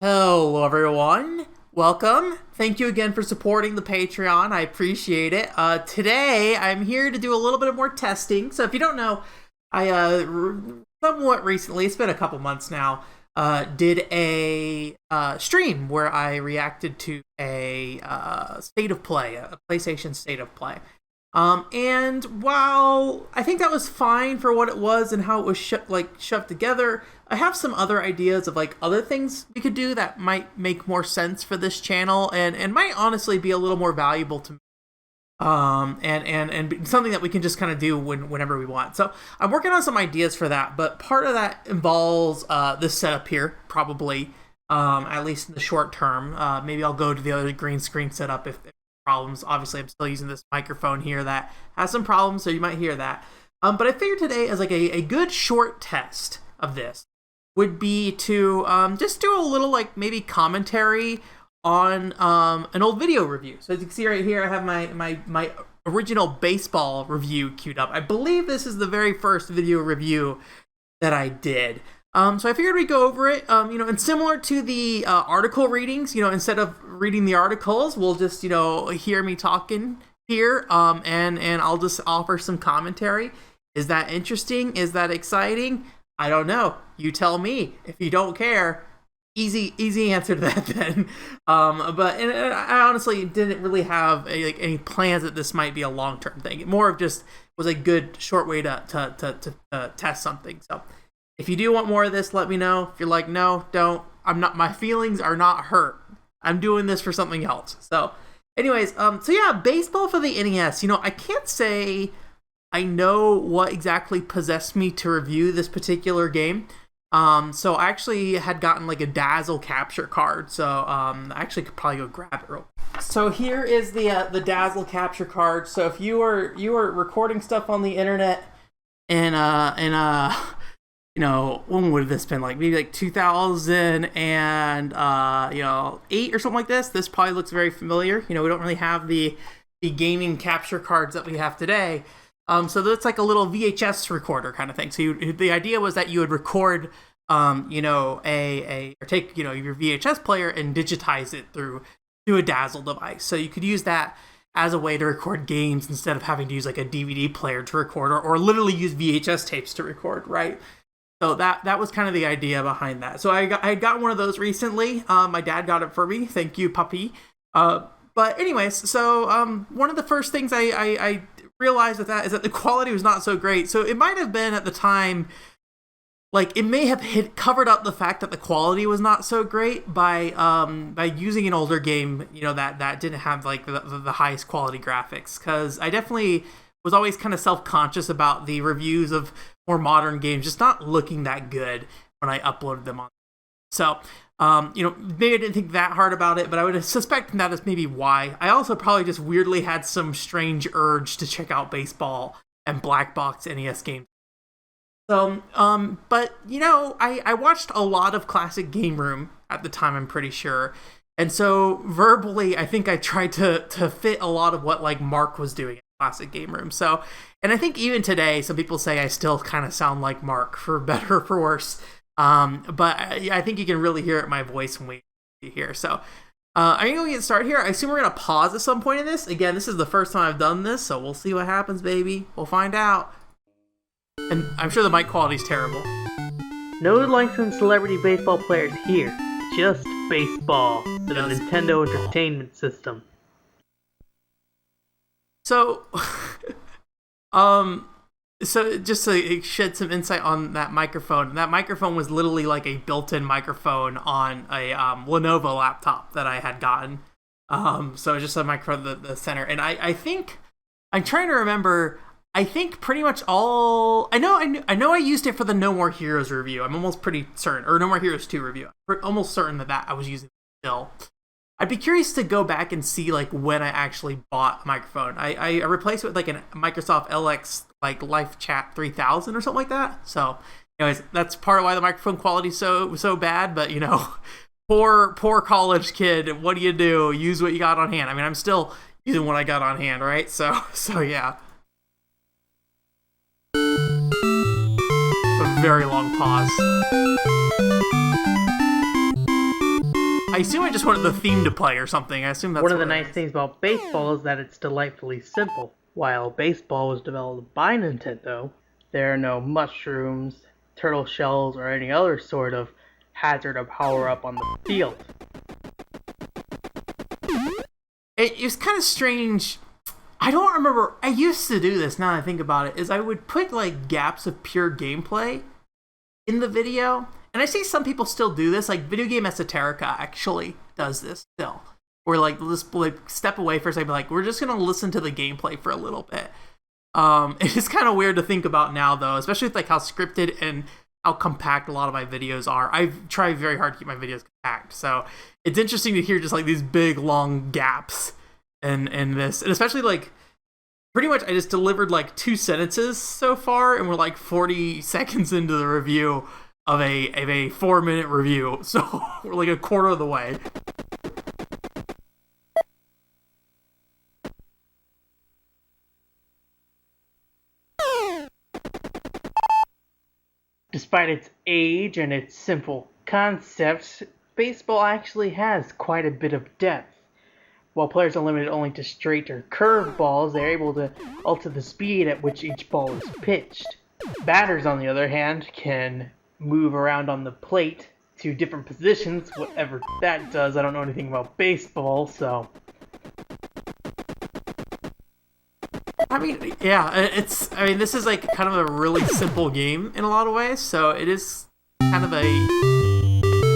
Hello, everyone. Welcome. Thank you again for supporting the Patreon. I appreciate it. Today, I'm here to do a little bit more testing. So, if you don't know, I somewhat recently, it's been a couple months now, did a stream where I reacted to a state of play, a PlayStation state of play. And while I think that was fine for what it was and how it was shoved together, I have some other ideas of other things we could do that might make more sense for this channel and might honestly be a little more valuable to me. And something that we can just kind of do whenever we want. So I'm working on some ideas for that, but part of that involves this setup here, probably, at least in the short term. Maybe I'll go to the other green screen setup if problems. Obviously, I'm still using this microphone here that has some problems, so you might hear that. But I figured today as a good short test of this would be to just do a little maybe commentary on an old video review. So as you can see right here, I have my original baseball review queued up. I believe this is the very first video review that I did. So I figured we'd go over it, and similar to the article readings, instead of reading the articles, we'll just, hear me talking here, and I'll just offer some commentary. Is that interesting? Is that exciting? I don't know. You tell me. If you don't care, easy answer to that then. But I honestly didn't really have any plans that this might be a long-term thing. It more of just was a good short way to test something. So if you do want more of this, let me know. If you're like, no, don't. My feelings are not hurt. I'm doing this for something else. So anyways, so yeah, baseball for the NES. I can't say I know what exactly possessed me to review this particular game. So I actually had gotten a Dazzle capture card. So I actually could probably go grab it real quick. So here is the Dazzle capture card. So if you were recording stuff on the internet and when would have this been maybe 2000 and 8 or something like this. This probably looks very familiar. We don't really have the gaming capture cards that we have today. So that's a little VHS recorder kind of thing. So the idea was that you would record, or take, your VHS player and digitize it through a Dazzle device. So you could use that as a way to record games instead of having to use a DVD player to record or literally use VHS tapes to record, right? So that was kind of the idea behind that. So I had gotten one of those recently. My dad got it for me. Thank you, puppy. But anyways, so one of the first things I realized with that is that the quality was not so great. So it might have been at the time, it may have covered up the fact that the quality was not so great by using an older game, that didn't have the highest quality graphics. Because I definitely was always kind of self-conscious about the reviews of more modern games just not looking that good when I uploaded them on. So, maybe I didn't think that hard about it, but I would suspect that is maybe why. I also probably just weirdly had some strange urge to check out baseball and black box NES games. So, but, I watched a lot of Classic Game Room at the time, I'm pretty sure. And so, verbally, I think I tried to fit a lot of what, Mark was doing at Classic Game Room. So, and I think even today, some people say I still kind of sound like Mark, for better or for worse. But I think you can really hear it in my voice when we hear. So, I'm going to get started here. I assume we're going to pause at some point in this. Again, this is the first time I've done this, so we'll see what happens, baby. We'll find out. And I'm sure the mic quality is terrible. No licensed celebrity baseball players here. Just baseball. The Nintendo Entertainment System. So, so just to shed some insight on that microphone was literally a built-in microphone on a Lenovo laptop that I had gotten. So just a microphone the center. And I think, I'm trying to remember, I think pretty much all, I know I used it for the No More Heroes review. I'm almost pretty certain, or No More Heroes 2 review. I'm almost certain that I was using it still. I'd be curious to go back and see when I actually bought a microphone. I replaced it with a Microsoft LX Live Chat 3000 or something like that. So anyways, that's part of why the microphone quality is so bad. But poor college kid, what do? Use what you got on hand. I mean, I'm still using what I got on hand, right? So yeah. A very long pause. assume I just wanted the theme to play or something. I assume that's One of the what it nice is. things about baseball is that it's delightfully simple. While baseball was developed by Nintendo, there are no mushrooms, turtle shells, or any other sort of hazard or power up on the field. It was kind of strange. I don't remember. I used to do this. Now that I think about it, is I would put like gaps of pure gameplay in the video, and I see some people still do this. Like Video Game Esoterica actually does this still, or like just like step away for a second, like we're just gonna listen to the gameplay for a little bit. It is kind of weird to think about now, though, especially with like how scripted and how compact a lot of my videos are. I've tried very hard to keep my videos compact, so it's interesting to hear just like these big long gaps in this, and especially like pretty much I just delivered like 2 sentences so far, and we're like 40 seconds into the review of a 4-minute review, so we're like a quarter of the way. Despite its age and its simple concepts, baseball actually has quite a bit of depth. While players are limited only to straight or curved balls, they're able to alter the speed at which each ball is pitched. Batters, on the other hand, can move around on the plate to different positions, whatever that does. I don't know anything about baseball, so... I mean, yeah, this is like kind of a really simple game in a lot of ways, so it is kind of a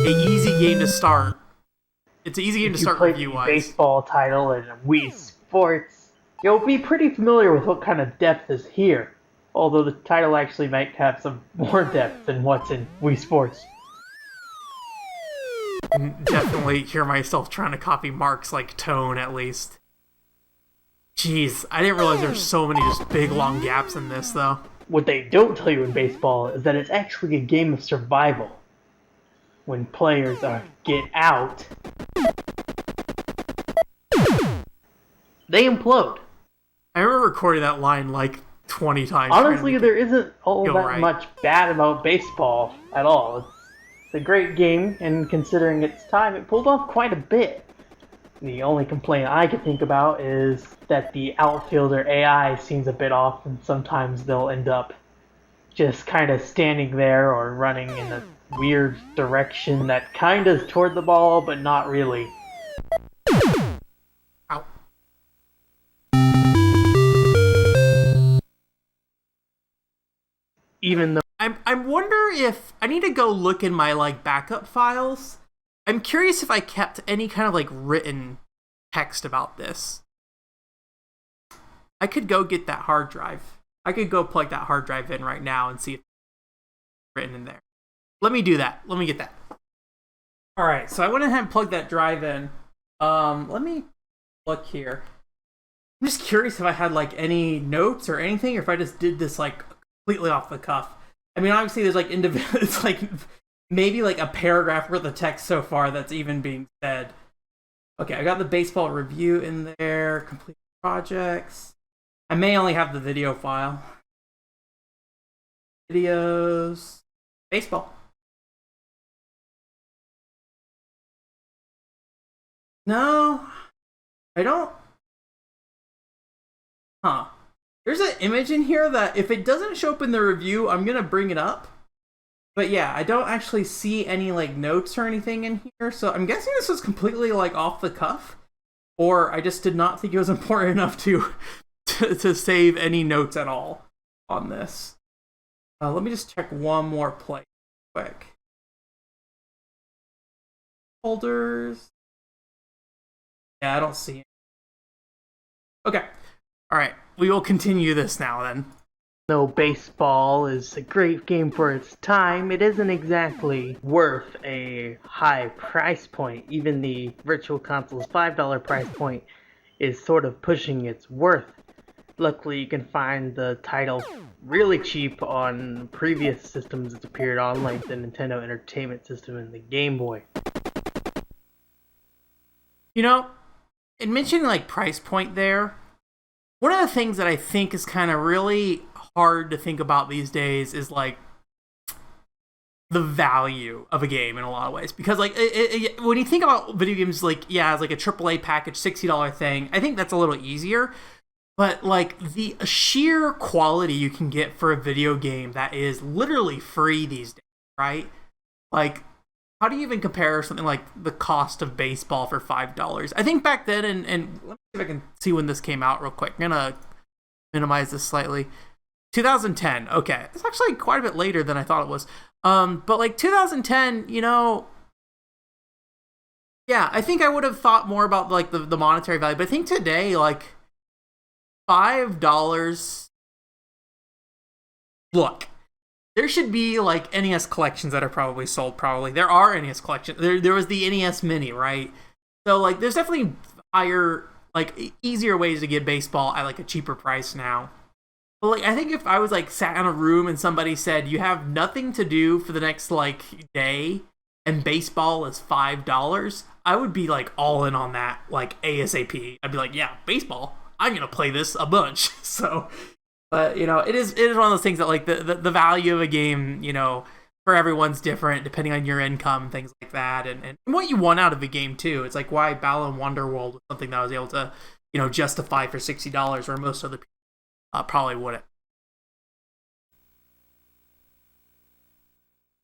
easy game to start. It's an easy game to start review-wise. If you play the baseball title in Wii Sports, you'll be pretty familiar with what kind of depth is here, although the title actually might have some more depth than what's in Wii Sports. I can definitely hear myself trying to copy Mark's like tone, at least. Jeez, I didn't realize there were so many just big long gaps in this, though. What they don't tell you in baseball is that it's actually a game of survival. When players get out, they implode. I remember recording that line like 20 times. Honestly, there isn't all that right. much bad about baseball at all. It's a great game, and considering its time, it pulled off quite a bit. The only complaint I can think about is that the outfielder AI seems a bit off, and sometimes they'll end up just kind of standing there or running in a weird direction that kind of is toward the ball, but not really. Ow. Even though I wonder if I need to go look in my like backup files. I'm curious if I kept any kind of like written text about this. I could go get that hard drive. I could go plug that hard drive in right now and see if it's written in there. Let me do that. Let me get that. All right, so I went ahead and plugged that drive in. Let me look here. I'm just curious if I had like any notes or anything, or if I just did this like completely off the cuff. I mean, obviously there's like individual. It's like maybe like a paragraph worth of text so far that's even being said. Okay, I got the baseball review in there. Complete projects. I may only have the video file. Videos. Baseball. No, I don't. Huh. There's an image in here that if it doesn't show up in the review, I'm going to bring it up. But yeah, I don't actually see any like notes or anything in here. So I'm guessing this was completely like off the cuff. Or I just did not think it was important enough to save any notes at all on this. Let me just check one more place quick. Folders. Yeah, I don't see it. Okay. All right. We will continue this now then. though baseball is a great game for its time, it isn't exactly worth a high price point. Even the Virtual Console's $5 price point is sort of pushing its worth. Luckily, you can find the title really cheap on previous systems it's appeared on, like the Nintendo Entertainment System and the Game Boy. You know, in mentioning like price point there, one of the things that I think is kind of really hard to think about these days is like the value of a game in a lot of ways, because like when you think about video games, like yeah, it's like a AAA package $60 thing. I think that's a little easier, but like the sheer quality you can get for a video game that is literally free these days, right? Like, how do you even compare something like the cost of baseball for $5? I think back then, and let me see if I can see when this came out real quick. I'm gonna minimize this slightly. 2010. Okay, it's actually quite a bit later than I thought it was. But like 2010, yeah, I think I would have thought more about like the monetary value. But I think today, like $5. Look, there should be like NES collections that are probably sold. Probably there are NES collections. There was the NES Mini, right? So like, there's definitely higher, like easier ways to get baseball at like a cheaper price now. But like, I think if I was like sat in a room and somebody said you have nothing to do for the next like day and baseball is $5, I would be like all in on that like ASAP. I'd be like, yeah, baseball. I'm gonna play this a bunch. So, but it is one of those things that like the value of a game, for everyone's different depending on your income, things like that, and what you want out of the game too. It's like why Balan Wonderworld was something that I was able to justify for $60, where most other people probably wouldn't.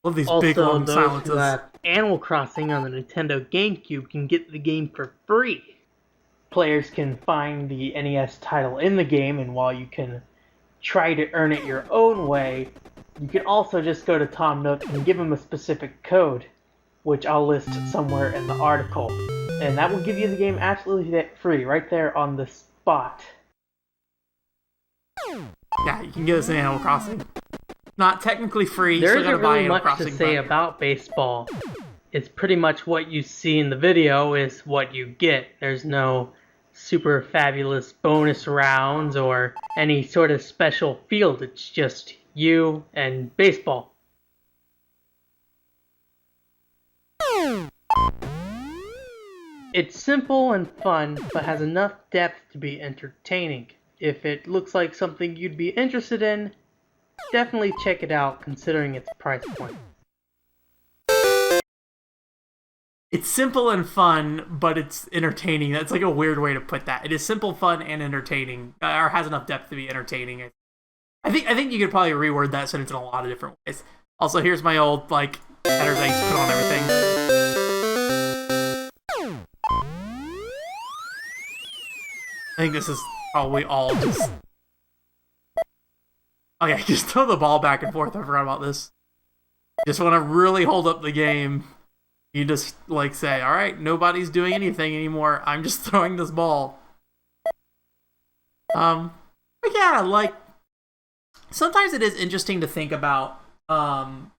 Love these Also, big long those silences. who have Animal Crossing on the Nintendo GameCube can get the game for free. Players can find the NES title in the game, and while you can try to earn it your own way, you can also just go to Tom Nook and give him a specific code, which I'll list somewhere in the article. And that will give you the game absolutely free, right there on the spot. Yeah, you can get this in Animal Crossing. Not technically free. There you still isn't gotta buy really Animal much Crossing, to say but about baseball. It's pretty much what you see in the video is what you get. There's no super fabulous bonus rounds or any sort of special field. It's just you and baseball. It's simple and fun, but has enough depth to be entertaining. If it looks like something you'd be interested in, definitely check it out considering its price point. it's simple and fun, but it's entertaining. That's like a weird way to put that. It is simple, fun, and entertaining, or has enough depth to be entertaining. I think you could probably reword that sentence in a lot of different ways. Also, here's my old like headers I used to put on everything. I think this is probably all just. Okay, just throw the ball back and forth. I forgot about this. Just want to really hold up the game. You just like say, all right, nobody's doing anything anymore. I'm just throwing this ball. But yeah, like sometimes it is interesting to think about. When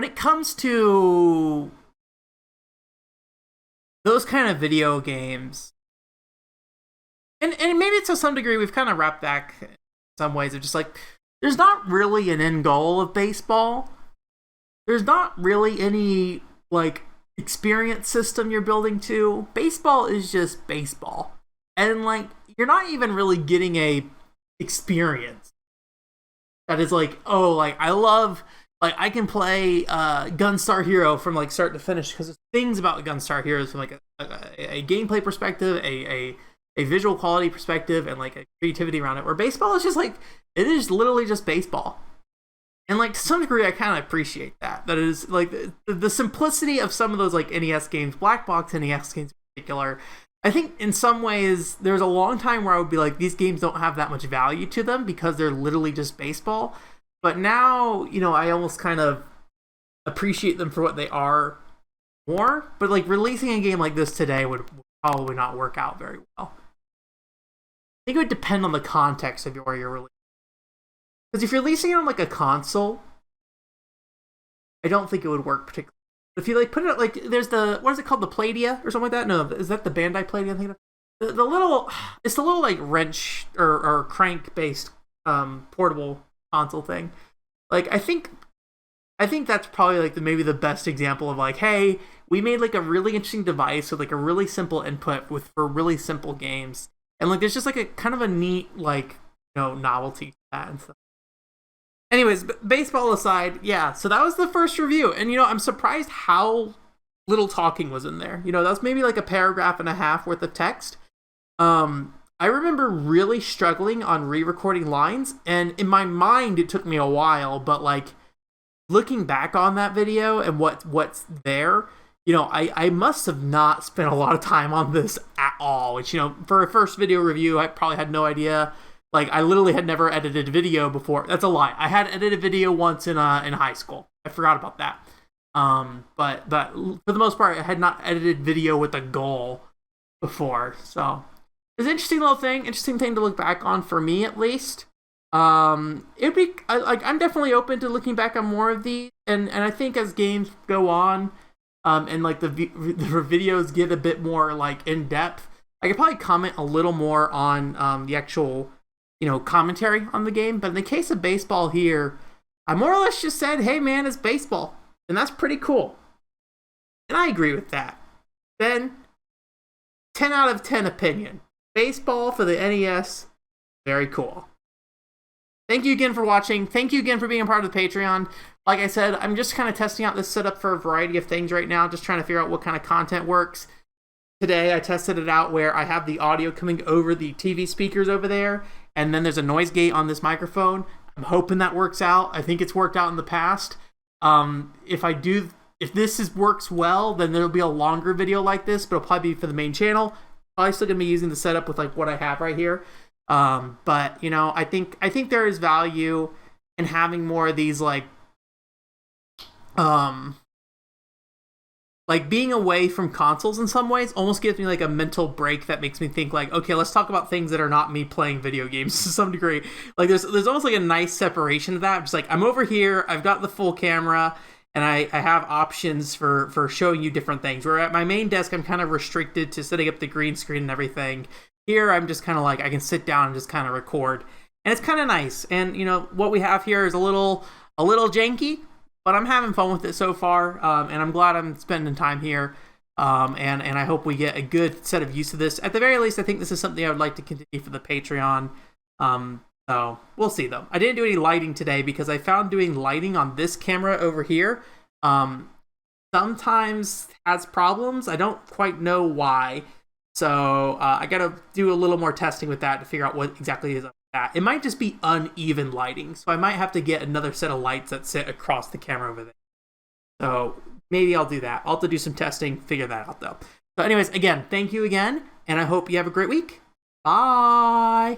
it comes to those kind of video games, and maybe to some degree we've kind of wrapped back in some ways of just like there's not really an end goal of baseball. There's not really any like experience system you're building to. Baseball is just baseball, and like you're not even really getting a experience that is like, oh, like I love, like I can play Gunstar Hero from like start to finish, because there's things about Gunstar Heroes from like a gameplay perspective, a visual quality perspective, and like a creativity around it, where baseball is just like, it is literally just baseball. And like to some degree I kind of appreciate that it is like the simplicity of some of those like NES games, black box NES games in particular. I think in some ways there's a long time where I would be like, these games don't have that much value to them because they're literally just baseball. But now, I almost kind of appreciate them for what they are more. But like releasing a game like this today would probably not work out very well. I think it would depend on the context of where you're releasing. Because if you're releasing it on like a console, I don't think it would work particularly. If you like put it like, there's what is it called, the Playdia or something like that? No, is that the Bandai Playdia? I'm thinking of? It's the little like wrench or crank based portable console thing. Like I think that's probably like maybe the best example of like, hey, we made like a really interesting device with like a really simple input for really simple games, and like there's just like a kind of a neat like novelty to that and stuff. Anyways, baseball aside, yeah. So that was the first review, and I'm surprised how little talking was in there. That was maybe like a paragraph and a half worth of text. I remember really struggling on re-recording lines, and in my mind, it took me a while. But like looking back on that video and what's there, I must have not spent a lot of time on this at all. Which for a first video review, I probably had no idea. Like I literally had never edited video before. That's a lie. I had edited video once in high school. I forgot about that. But for the most part, I had not edited video with a goal before. So it's an interesting thing to look back on for me at least. It'd be I'm definitely open to looking back on more of these, and I think as games go on, and like the videos get a bit more like in depth, I could probably comment a little more on the actual commentary on the game. But in the case of baseball here, I more or less just said, hey man, it's baseball. And that's pretty cool. And I agree with that. Ben, 10 out of 10 opinion. Baseball for the NES, very cool. Thank you again for watching. Thank you again for being a part of the Patreon. Like I said, I'm just kind of testing out this setup for a variety of things right now, just trying to figure out what kind of content works. Today, I tested it out where I have the audio coming over the TV speakers over there, and then there's a noise gate on this microphone. I'm hoping that works out. I think it's worked out in the past. If this works well, then there'll be a longer video like this, but it'll probably be for the main channel. Probably still gonna be using the setup with like what I have right here. But I think there is value in having more of these like being away from consoles in some ways almost gives me like a mental break that makes me think like, okay, let's talk about things that are not me playing video games to some degree. Like there's almost like a nice separation to that. Just like I'm over here, I've got the full camera, and I have options for showing you different things. Where at my main desk, I'm kind of restricted to setting up the green screen and everything. Here, I'm just kind of like, I can sit down and just kind of record. And it's kind of nice. And, what we have here is a little janky, but I'm having fun with it so far. And I'm glad I'm spending time here. And I hope we get a good set of use of this. At the very least, I think this is something I would like to continue for the Patreon. So we'll see though. I didn't do any lighting today because I found doing lighting on this camera over here sometimes has problems. I don't quite know why. So I gotta do a little more testing with that to figure out what exactly is up with that. It might just be uneven lighting, so I might have to get another set of lights that sit across the camera over there. So maybe I'll do that. I'll have to do some testing, figure that out though. So anyways, again, thank you again, and I hope you have a great week. Bye!